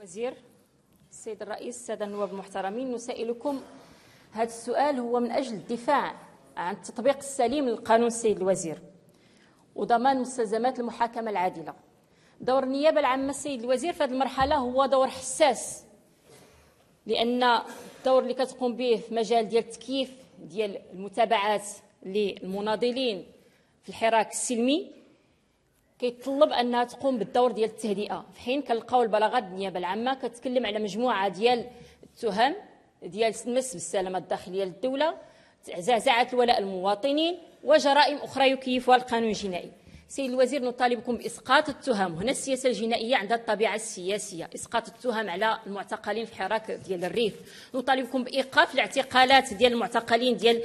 وزير، السيد الرئيس، السادة النواب المحترمين، نسائلكم هذا السؤال هو من أجل الدفاع عن التطبيق السليم للقانون السيد الوزير وضمان مستلزمات المحاكمة العادلة. دور النيابة العامة السيد الوزير في هذه المرحلة هو دور حساس، لأن الدور اللي كتقوم به في مجال ديال التكييف ديال المتابعات للمناضلين في الحراك السلمي كيتطلب انها تقوم بالدور ديال التهدئه، في حين كنلقاو البلاغات النيابه العامه كتكلم على مجموعه ديال التهم ديال المس بالسلامه الداخليه للدوله، زعزعه الولاء المواطنين وجرائم اخرى يكيفها القانون الجنائي. سيد الوزير، نطالبكم باسقاط التهم. هنا السياسه الجنائيه عندها الطبيعه السياسيه، اسقاط التهم على المعتقلين في حراك ديال الريف. نطالبكم بايقاف الاعتقالات ديال المعتقلين ديال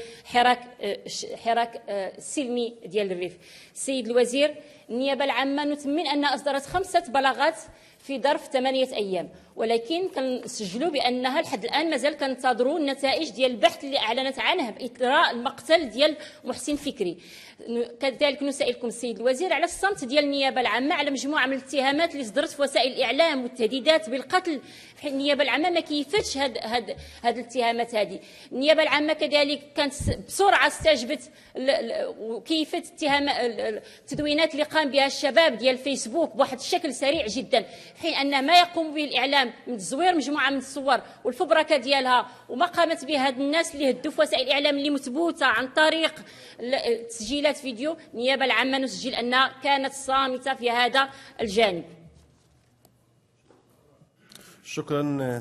حراك السلمي ديال الريف. سيد الوزير، النيابه العامه نثمن انها اصدرت 5 بلاغات في ظرف 8 أيام، ولكن كنسجلوا بانها لحد الان مازال كننتظروا النتائج ديال البحث اللي اعلنت عنه باثراء المقتل ديال محسن فكري. كذلك نسائلكم السيد الوزير على الصمت ديال النيابه العامه على مجموعه من الاتهامات اللي صدرت في وسائل الاعلام والتهديدات بالقتل. النيابه العامه ما كيفتش هاد الاتهامات هذه. النيابه العامه كذلك كانت بسرعه استجبت وكيفت التدوينات اللي قام بها الشباب ديال فيسبوك بواحد الشكل سريع جدا، في حين ان ما يقوم به الاعلام من تزوير مجموعه من الصور والفبركه ديالها وما قامت به هاد الناس اللي هدوا في وسائل الاعلام اللي مثبوته عن طريق تسجيلات فيديو. النيابه العامه نسجل انها كانت صامته في هذا الجانب. شكرا.